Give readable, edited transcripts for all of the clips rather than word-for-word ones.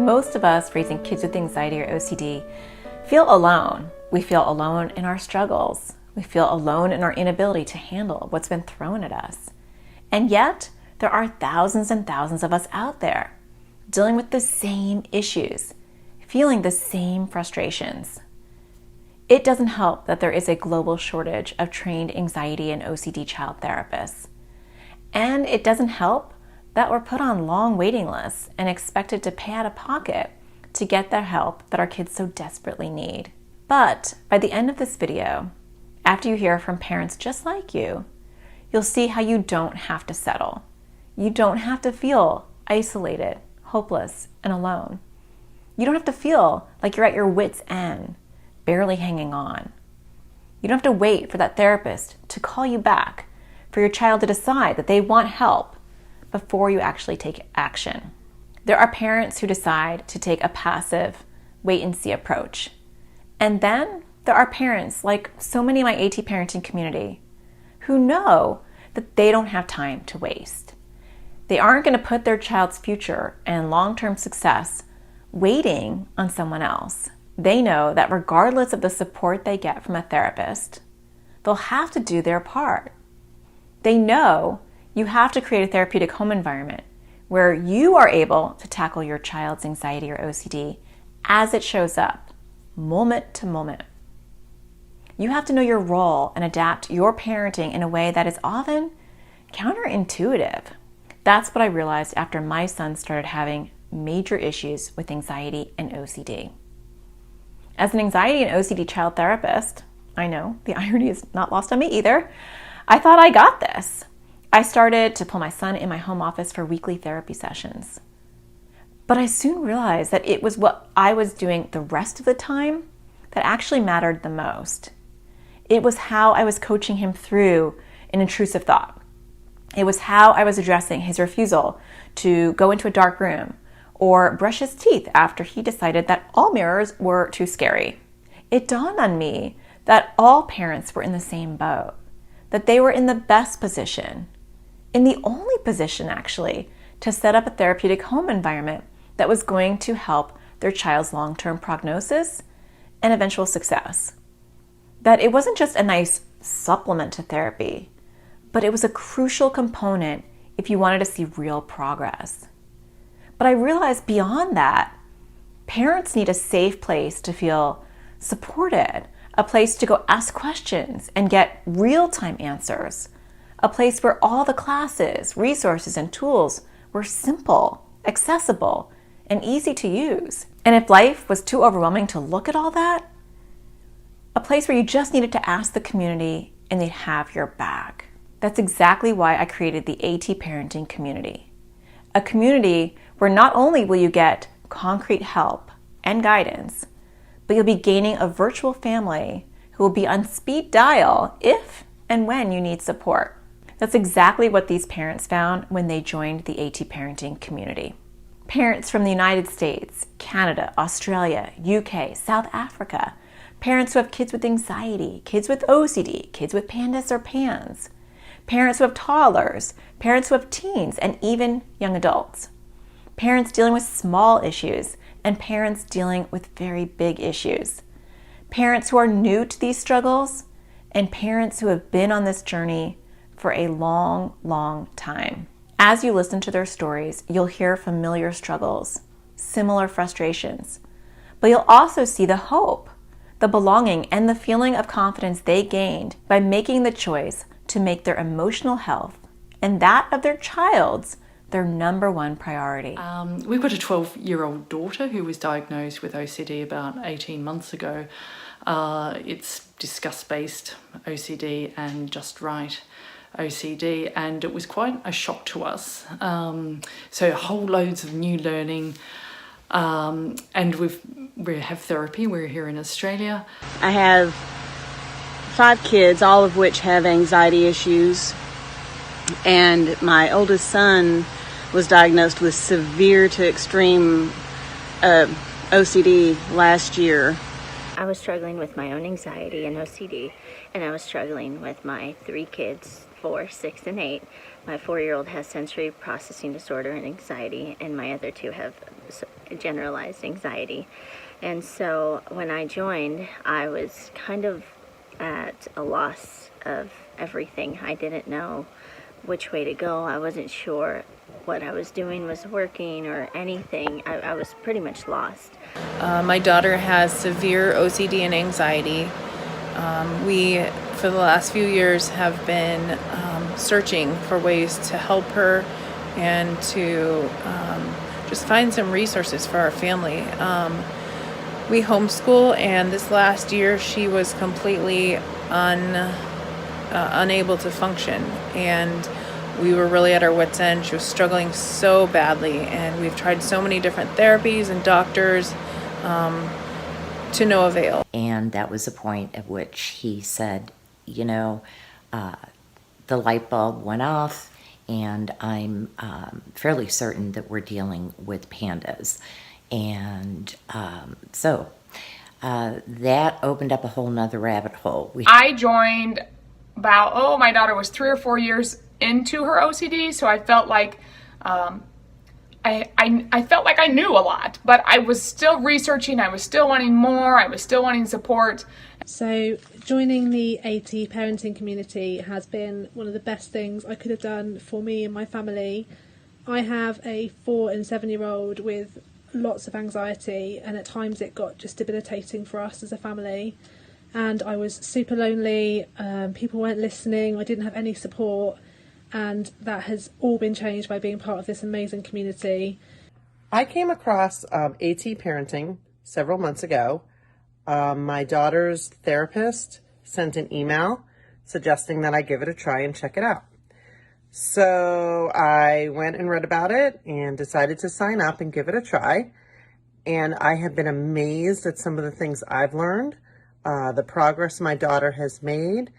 Most of us raising kids with anxiety or OCD feel alone. We feel alone in our struggles. We feel alone in our inability to handle what's been thrown at us. And yet, there are thousands and thousands of us out there dealing with the same issues, feeling the same frustrations. It doesn't help that there is a global shortage of trained anxiety and OCD child therapists. And it doesn't help that we're put on long waiting lists and expected to pay out of pocket to get the help that our kids so desperately need. But by the end of this video, after you hear from parents just like you, you'll see how you don't have to settle. You don't have to feel isolated, hopeless, and alone. You don't have to feel like you're at your wit's end, barely hanging on. You don't have to wait for that therapist to call you back, for your child to decide that they want help before you actually take action. There are parents who decide to take a passive wait-and-see approach. And then there are parents, like so many in my AT parenting community, who know that they don't have time to waste. They aren't going to put their child's future and long-term success waiting on someone else. They know that regardless of the support they get from a therapist, they'll have to do their part. They know you have to create a therapeutic home environment where you are able to tackle your child's anxiety or OCD as it shows up, moment to moment. You have to know your role and adapt your parenting in a way that is often counterintuitive. That's what I realized after my son started having major issues with anxiety and OCD. As an anxiety and OCD child therapist, I know the irony is not lost on me either, I thought I got this. I started to pull my son in my home office for weekly therapy sessions. But I soon realized that it was what I was doing the rest of the time that actually mattered the most. It was how I was coaching him through an intrusive thought. It was how I was addressing his refusal to go into a dark room or brush his teeth after he decided that all mirrors were too scary. It dawned on me that all parents were in the same boat, that they were in the best position, in the only position actually, to set up a therapeutic home environment that was going to help their child's long-term prognosis and eventual success. That it wasn't just a nice supplement to therapy, but it was a crucial component if you wanted to see real progress. But I realized beyond that, parents need a safe place to feel supported, a place to go ask questions and get real-time answers, a place where all the classes, resources, and tools were simple, accessible, and easy to use. And if life was too overwhelming to look at all that, a place where you just needed to ask the community and they'd have your back. That's exactly why I created the AT Parenting community. A community where not only will you get concrete help and guidance, but you'll be gaining a virtual family who will be on speed dial if and when you need support. That's exactly what these parents found when they joined the AT Parenting community. Parents from the United States, Canada, Australia, UK, South Africa, parents who have kids with anxiety, kids with OCD, kids with PANDAS or PANS, parents who have toddlers, parents who have teens, and even young adults. Parents dealing with small issues and parents dealing with very big issues. Parents who are new to these struggles and parents who have been on this journey for a long, long time. As you listen to their stories, you'll hear familiar struggles, similar frustrations, but you'll also see the hope, the belonging, and the feeling of confidence they gained by making the choice to make their emotional health and that of their child's their number one priority. We've got a 12-year-old daughter who was diagnosed with OCD about 18 months ago. It's disgust-based OCD and just right OCD, and it was quite a shock to us. So whole loads of new learning, and we have therapy. We're here in Australia. I have 5 kids, all of which have anxiety issues, and my oldest son was diagnosed with severe to extreme OCD last year. I was struggling with my own anxiety and OCD, and I was struggling with my 3 kids, 4, 6, and 8. My 4-year-old has sensory processing disorder and anxiety, and my other 2 have generalized anxiety. And so when I joined, I was kind of at a loss of everything. I didn't know which way to go. I wasn't sure what I was doing was working or anything. I was pretty much lost. My daughter has severe OCD and anxiety. We, for the last few years, have been searching for ways to help her and to just find some resources for our family. We homeschool, and this last year she was completely unable to function, and we were really at our wits' end. She was struggling so badly, and we've tried so many different therapies and doctors to no avail. And that was the point at which he said, the light bulb went off, and I'm fairly certain that we're dealing with pandas. And so that opened up a whole nother rabbit hole. I joined about, my daughter was 3 or 4 years into her OCD, so I felt like I felt like I knew a lot, but I was still researching, I was still wanting more, I was still wanting support. So joining the AT parenting community has been one of the best things I could have done for me and my family. I have a 4 and 7-year-old with lots of anxiety, and at times it got just debilitating for us as a family, and I was super lonely. People weren't listening, I didn't have any support, and that has all been changed by being part of this amazing community. I came across AT parenting several months ago. My daughter's therapist sent an email suggesting that I give it a try and check it out. So I went and read about it and decided to sign up and give it a try. And I have been amazed at some of the things I've learned, the progress my daughter has made,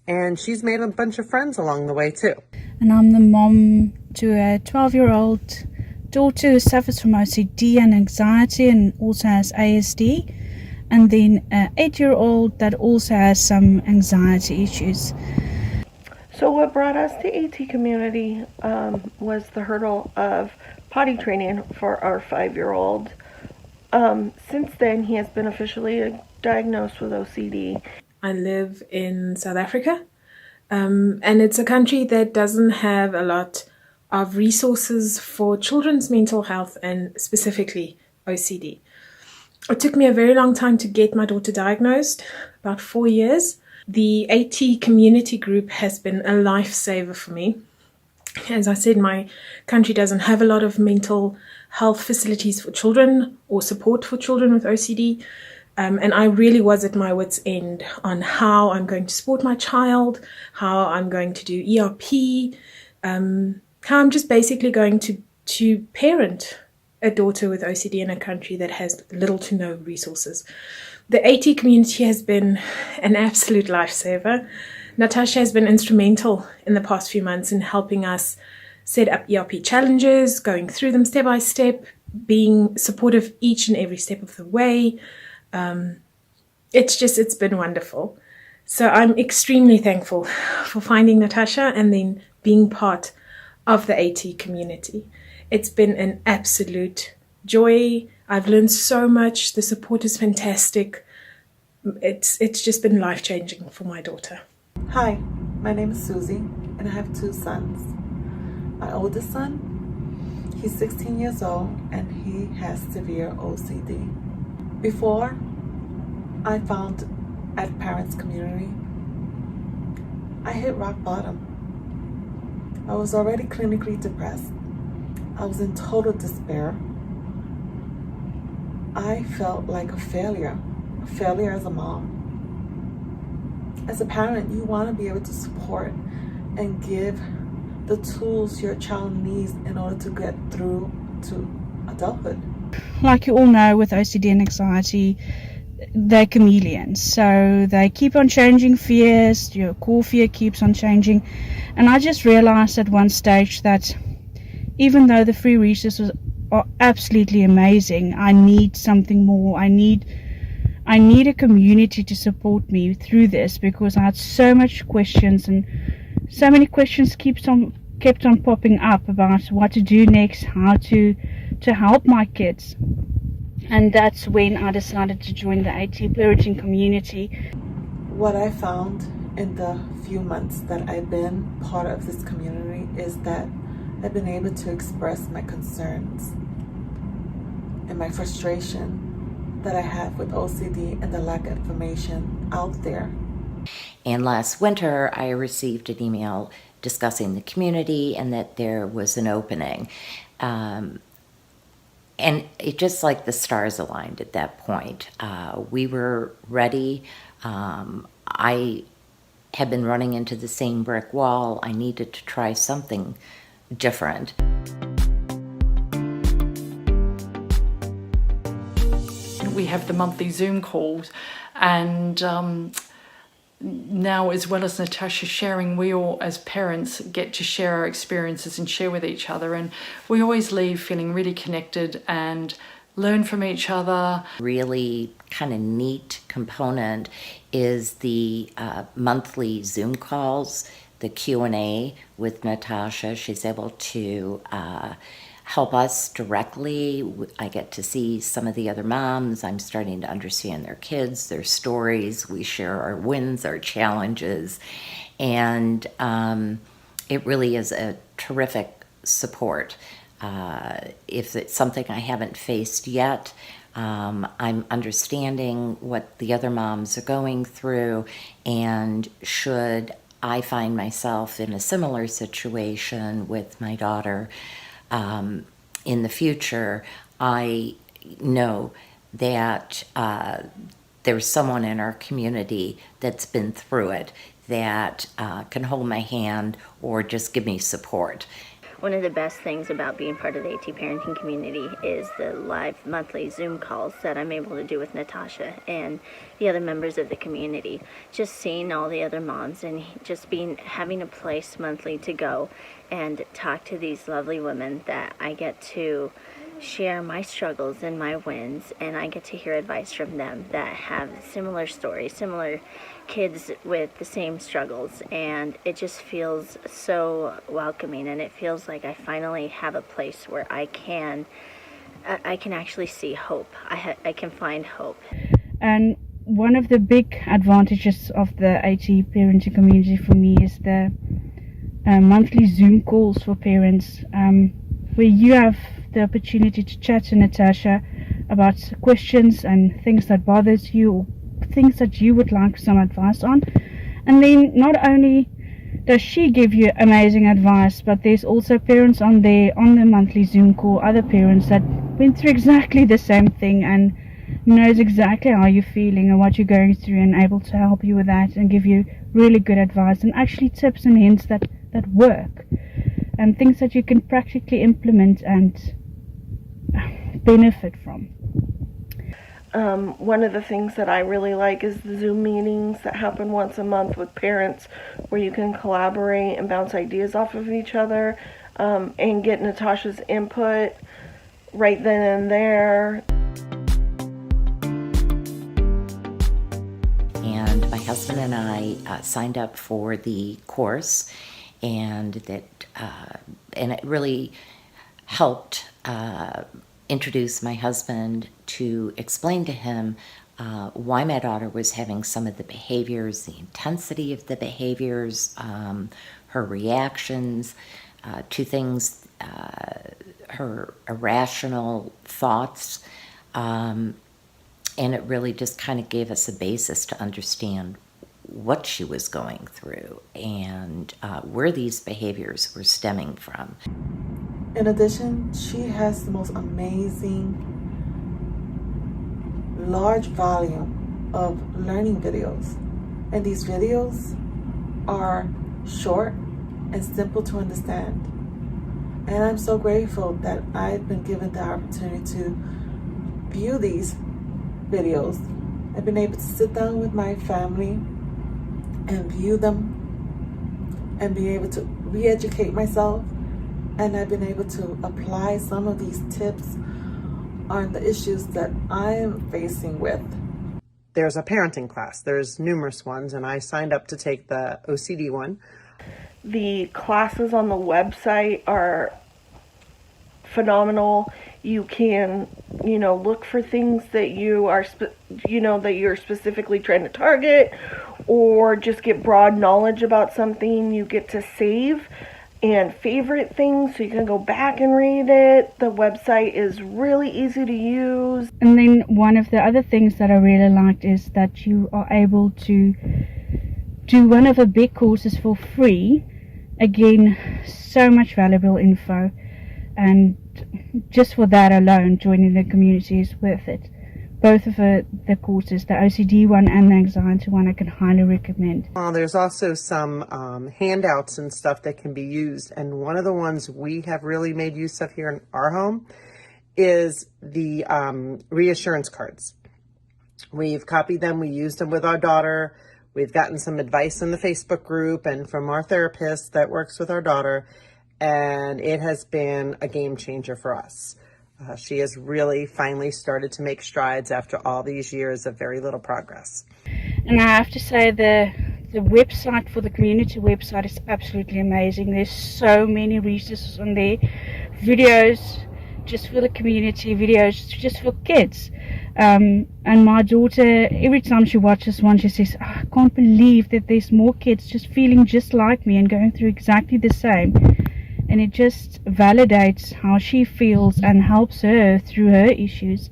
and she's made a bunch of friends along the way too. And I'm the mom to a 12-year-old daughter who suffers from OCD and anxiety and also has ASD, and then an 8-year-old that also has some anxiety issues. So what brought us to AT community was the hurdle of potty training for our 5-year-old. Since then, he has been officially diagnosed with OCD. I live in South Africa, and it's a country that doesn't have a lot of resources for children's mental health and specifically OCD. It took me a very long time to get my daughter diagnosed, about 4 years. The AT community group has been a lifesaver for me. As I said, my country doesn't have a lot of mental health facilities for children or support for children with OCD. And I really was at my wit's end on how I'm going to support my child, how I'm going to do ERP, how I'm just basically going to parent a daughter with OCD in a country that has little to no resources. The AT community has been an absolute lifesaver. Natasha has been instrumental in the past few months in helping us set up ERP challenges, going through them step by step, being supportive each and every step of the way. It's been wonderful. So I'm extremely thankful for finding Natasha and then being part of the AT community. It's been an absolute joy. I've learned so much. The support is fantastic. It's just been life-changing for my daughter. Hi, my name is Susie, and I have 2 sons. My oldest son, he's 16 years old, and he has severe OCD. Before I found at Parents Community, I hit rock bottom. I was already clinically depressed. I was in total despair. I felt like a failure as a mom. As a parent, you want to be able to support and give the tools your child needs in order to get through to adulthood. Like you all know, with OCD and anxiety, they're chameleons. So they keep on changing fears. Your core fear keeps on changing. And I just realized at one stage that even though the free resources are absolutely amazing, I need something more. I need a community to support me through this, because I had so much questions, and so many questions kept on popping up about what to do next, how to to help my kids. And that's when I decided to join the AT parenting community. What I found in the few months that I've been part of this community is that I've been able to express my concerns and my frustration that I have with OCD and the lack of information out there. And last winter, I received an email discussing the community and that there was an opening. And it just like the stars aligned at that point. We were ready. I had been running into the same brick wall. I needed to try something different. We have the monthly Zoom calls, and now, as well as Natasha sharing, we all as parents get to share our experiences and share with each other, and we always leave feeling really connected and learn from each other. Really kind of neat component is the monthly Zoom calls, the Q&A with Natasha. She's able to help us directly. I get to see some of the other moms. I'm starting to understand their kids, their stories. We share our wins, our challenges, and it really is a terrific support. If it's something I haven't faced yet, I'm understanding what the other moms are going through, and should I find myself in a similar situation with my daughter in the future, I know that there's someone in our community that's been through it that can hold my hand or just give me support. One of the best things about being part of the AT parenting community is the live monthly Zoom calls that I'm able to do with Natasha and the other members of the community. Just seeing all the other moms and just having a place monthly to go and talk to these lovely women that I get to share my struggles and my wins, and I get to hear advice from them that have similar stories, similar kids with the same struggles, and it just feels so welcoming, and it feels like I finally have a place where I can actually see hope. I can find hope. And one of the big advantages of the AT parenting community for me is the monthly Zoom calls for parents, where you have the opportunity to chat to Natasha about questions and things that bothers you, or things that you would like some advice on. And then not only does she give you amazing advice, but there's also parents on the monthly Zoom call, other parents that went through exactly the same thing and knows exactly how you're feeling and what you're going through, and able to help you with that and give you really good advice and actually tips and hints that work and things that you can practically implement and benefit from. One of the things that I really like is the Zoom meetings that happen once a month with parents, where you can collaborate and bounce ideas off of each other, and get Natasha's input right then and there. And my husband and I signed up for the course, and it really helped introduce my husband to explain to him why my daughter was having some of the behaviors, the intensity of the behaviors, her reactions to things, her irrational thoughts. And it really just kind of gave us a basis to understand what she was going through and where these behaviors were stemming from. In addition, she has the most amazing large volume of learning videos, and these videos are short and simple to understand. And I'm so grateful that I've been given the opportunity to view these videos. I've been able to sit down with my family and view them and be able to re-educate myself, and I've been able to apply some of these tips on the issues that I am facing with. There's a parenting class. There's numerous ones, and I signed up to take the OCD one. The classes on the website are phenomenal. You can, look for things that you are, that you're specifically trying to target, or just get broad knowledge about something. You get to save and favorite things so you can go back and read it. The website is really easy to use. And then one of the other things that I really liked is that you are able to do one of the big courses for free. Again, so much valuable info, and just for that alone, joining the community is worth it. Both of the courses, the OCD one and the anxiety one, I can highly recommend. There's also some handouts and stuff that can be used, and one of the ones we have really made use of here in our home is the reassurance cards. We've copied them, we used them with our daughter. We've gotten some advice in the Facebook group and from our therapist that works with our daughter, and it has been a game changer for us. She has really finally started to make strides after all these years of very little progress. And I have to say the website for the community website is absolutely amazing. There's so many resources on there, videos just for the community, videos just for kids. And my daughter, every time she watches one, she says, oh, I can't believe that there's more kids just feeling just like me and going through exactly the same. And it just validates how she feels and helps her through her issues.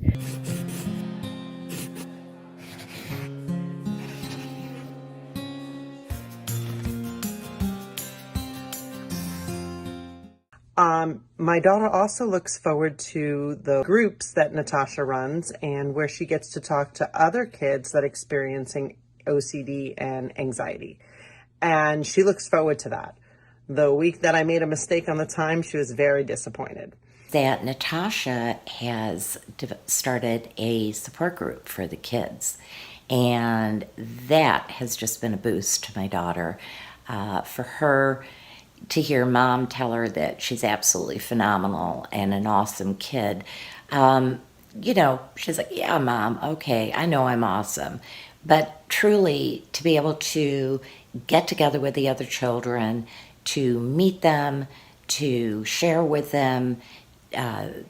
My daughter also looks forward to the groups that Natasha runs and where she gets to talk to other kids that are experiencing OCD and anxiety. And she looks forward to that. The week that I made a mistake on the time, she was very disappointed. That Natasha has started a support group for the kids. And that has just been a boost to my daughter. For her to hear mom tell her that she's absolutely phenomenal and an awesome kid. She's like, yeah, mom, okay, I know I'm awesome. But truly to be able to get together with the other children, to meet them, to share with them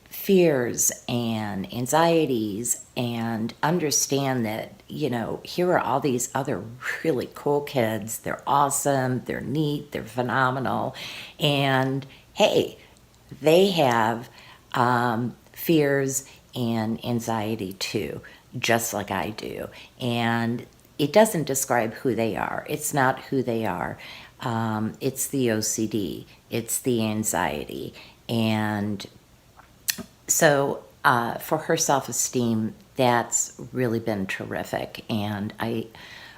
fears and anxieties, and understand that, here are all these other really cool kids. They're awesome, they're neat, they're phenomenal. And hey, they have fears and anxiety too, just like I do. And it doesn't describe who they are. It's not who they are. It's the OCD, it's the anxiety. And so for her self-esteem, that's really been terrific. And I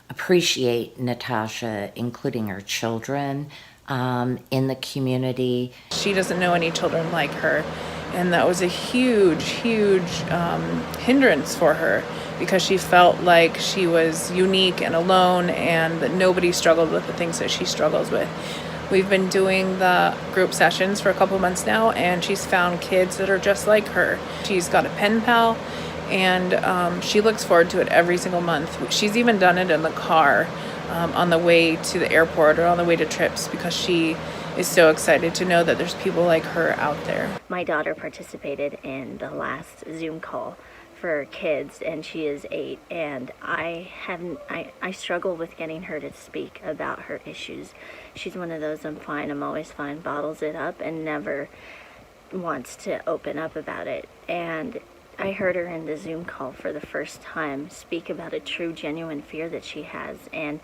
appreciate Natasha including her children in the community. She doesn't know any children like her. And that was a huge, huge hindrance for her, because she felt like she was unique and alone and that nobody struggled with the things that she struggles with. We've been doing the group sessions for a couple months now, and she's found kids that are just like her. She's got a pen pal, and she looks forward to it every single month. She's even done it in the car on the way to the airport or on the way to trips, because she is so excited to know that there's people like her out there. My daughter participated in the last Zoom call for kids, and she is 8, and I struggle with getting her to speak about her issues. She's one of those I'm always fine, bottles it up and never wants to open up about it. And I heard her in the Zoom call for the first time speak about a true, genuine fear that she has, and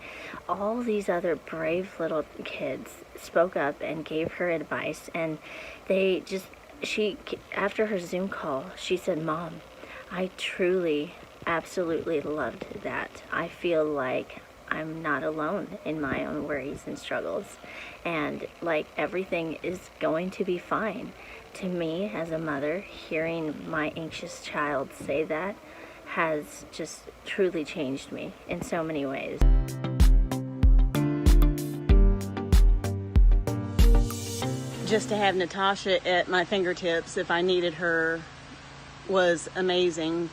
all these other brave little kids spoke up and gave her advice, and after her Zoom call, she said, Mom, I truly, absolutely loved that. I feel like I'm not alone in my own worries and struggles, and like everything is going to be fine. To me, as a mother, hearing my anxious child say that has just truly changed me in so many ways. Just to have Natasha at my fingertips if I needed her was amazing.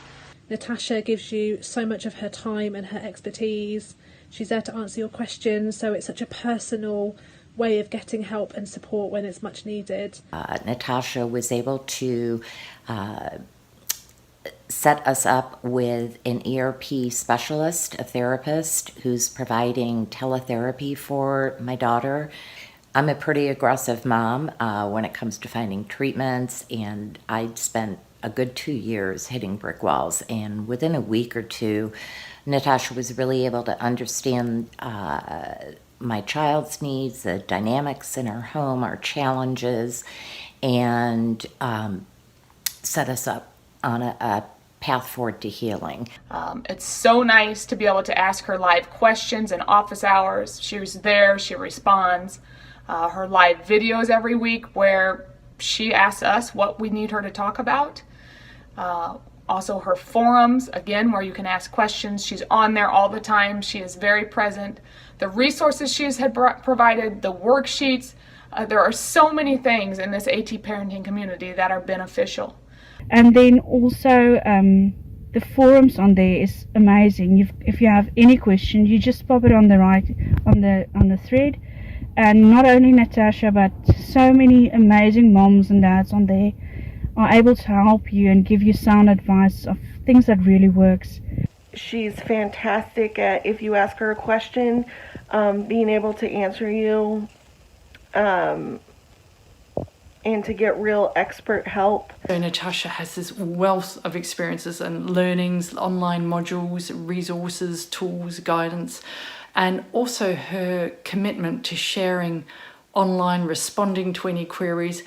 Natasha gives you so much of her time and her expertise. She's there to answer your questions, so it's such a personal, way of getting help and support when it's much needed. Natasha was able to set us up with an ERP specialist, a therapist who's providing teletherapy for my daughter. I'm a pretty aggressive mom when it comes to finding treatments, and I spent a good 2 years hitting brick walls. And within a week or two, Natasha was really able to understand my child's needs, the dynamics in our home, our challenges, and set us up on a path forward to healing. It's so nice to be able to ask her live questions in office hours. She was there, she responds. Her live videos every week where she asks us what we need her to talk about. Also her forums, again, where you can ask questions. She's on there all the time. She is very present. The resources she's provided, the worksheets, there are so many things in this AT parenting community that are beneficial. And then also the forums on there is amazing. If you have any question, you just pop it on the thread, and not only Natasha but so many amazing moms and dads on there are able to help you and give you sound advice of things that really works. She's fantastic at, if you ask her a question, being able to answer you and to get real expert help. So Natasha has this wealth of experiences and learnings, online modules, resources, tools, guidance, and also her commitment to sharing online, responding to any queries,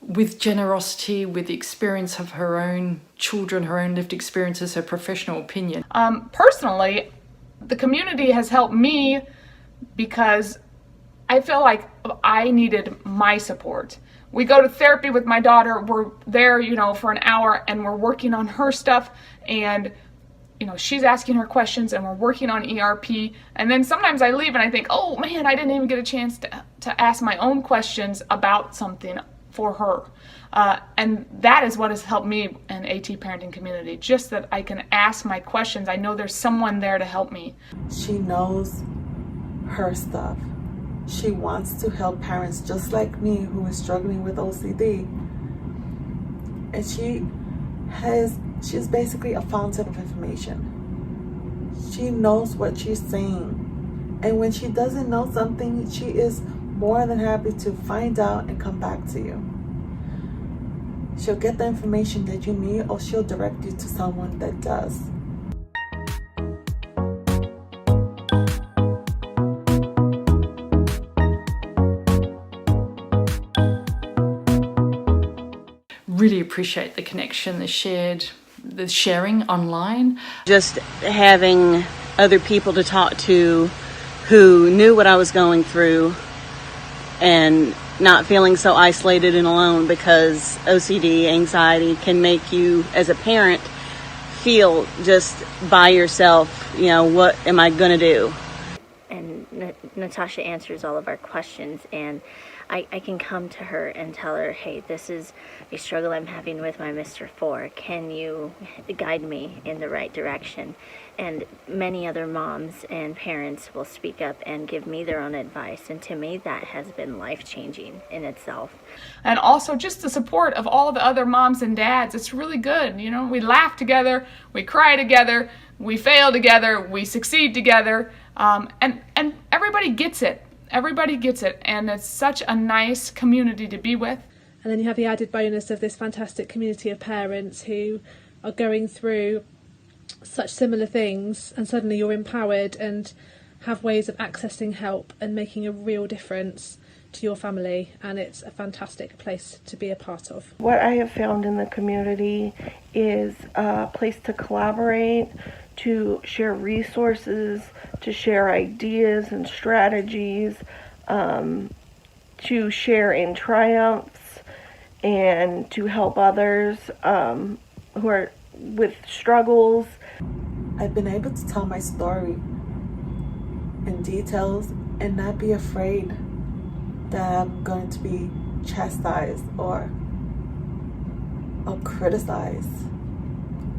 with generosity, with the experience of her own children, her own lived experiences, her professional opinion. Personally, the community has helped me because I feel like I needed my support. We go to therapy with my daughter, we're there, for an hour, and we're working on her stuff, and she's asking her questions, and we're working on ERP, and then sometimes I leave and I think, oh man, I didn't even get a chance to ask my own questions about something for her. And that is what has helped me in AT parenting community, just that I can ask my questions. I know there's someone there to help me. She knows her stuff. She wants to help parents just like me who is struggling with OCD. And she's basically a fountain of information. She knows what she's saying. And when she doesn't know something, she is more than happy to find out and come back to you. She'll get the information that you need, or she'll direct you to someone that does. Really appreciate the connection, the sharing online. Just having other people to talk to who knew what I was going through and not feeling so isolated and alone, because OCD, anxiety can make you as a parent feel just by yourself, what am I going to do? And Natasha answers all of our questions, and I can come to her and tell her, hey, this is a struggle I'm having with my Mr. 4. Can you guide me in the right direction? And many other moms and parents will speak up and give me their own advice. And to me, that has been life-changing in itself. And also just the support of all the other moms and dads. It's really good. We laugh together, we cry together, we fail together, we succeed together. And everybody gets it. Everybody gets it, and it's such a nice community to be with. And then you have the added bonus of this fantastic community of parents who are going through such similar things, and suddenly you're empowered and have ways of accessing help and making a real difference to your family, and it's a fantastic place to be a part of. What I have found in the community is a place to collaborate, to share resources, to share ideas and strategies, to share in triumphs, and to help others who are with struggles. I've been able to tell my story in details and not be afraid that I'm going to be chastised or criticized.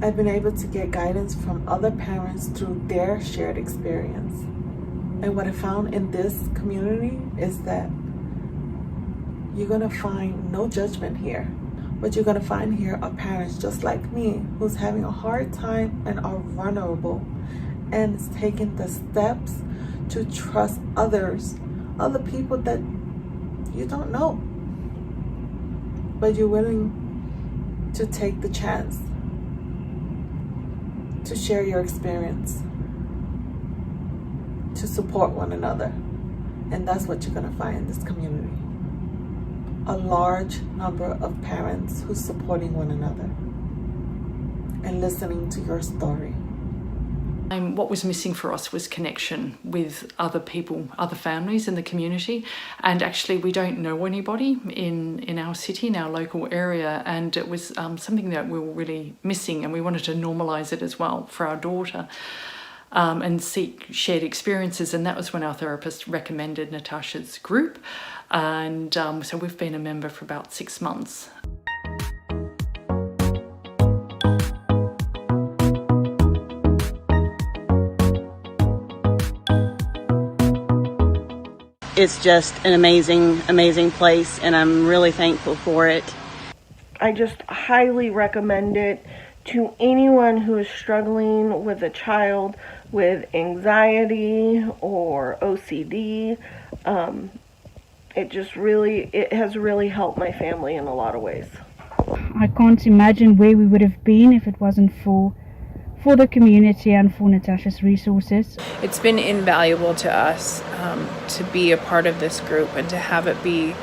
I've been able to get guidance from other parents through their shared experience. And what I found in this community is that you're going to find no judgment here. What you're going to find here are parents just like me who's having a hard time and are vulnerable and is taking the steps to trust others, other people that you don't know. But you're willing to take the chance to share your experience, to support one another. And that's what you're going to find in this community. A large number of parents who's supporting one another and listening to your story. And what was missing for us was connection with other people, other families in the community. And actually we don't know anybody in our city, in our local area. And it was something that we were really missing, and we wanted to normalise it as well for our daughter. And seek shared experiences, and that was when our therapist recommended Natasha's group, and so we've been a member for about 6 months. It's just an amazing place, and I'm really thankful for it. I just highly recommend it to anyone who is struggling with a child with anxiety or OCD. It has really helped my family in a lot of ways. I can't imagine where we would have been if it wasn't for the community and for Natasha's resources. It's been invaluable to us to be a part of this group and to have it be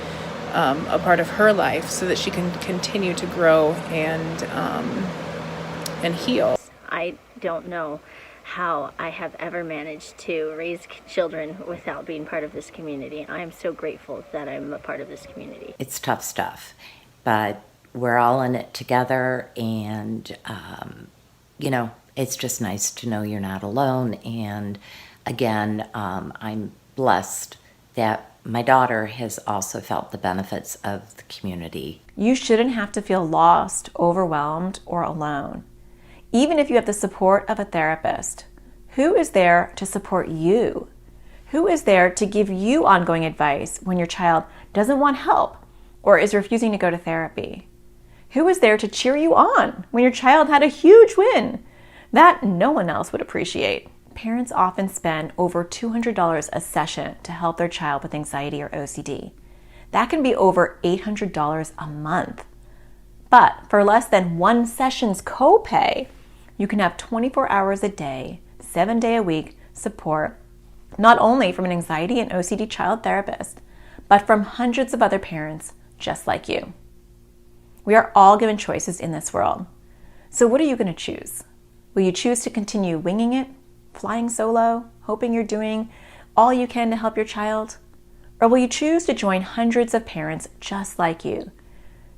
a part of her life so that she can continue to grow and heal. I don't know how I have ever managed to raise children without being part of this community. I am so grateful that I'm a part of this community. It's tough stuff, but we're all in it together, and it's just nice to know you're not alone. And again, I'm blessed that my daughter has also felt the benefits of the community. You shouldn't have to feel lost, overwhelmed, or alone. Even if you have the support of a therapist, who is there to support you? Who is there to give you ongoing advice when your child doesn't want help or is refusing to go to therapy? Who is there to cheer you on when your child had a huge win that no one else would appreciate? Parents often spend over $200 a session to help their child with anxiety or OCD. That can be over $800 a month. But for less than one session's copay, you can have 24 hours a day, 7 days a week support, not only from an anxiety and OCD child therapist, but from hundreds of other parents just like you. We are all given choices in this world. So what are you going to choose? Will you choose to continue winging it, flying solo, hoping you're doing all you can to help your child? Or will you choose to join hundreds of parents just like you?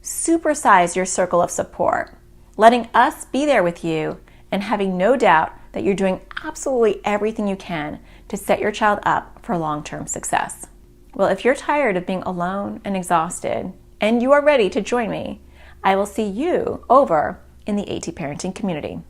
Supersize your circle of support, letting us be there with you and having no doubt that you're doing absolutely everything you can to set your child up for long-term success. Well, if you're tired of being alone and exhausted and you are ready to join me, I will see you over in the AT Parenting community.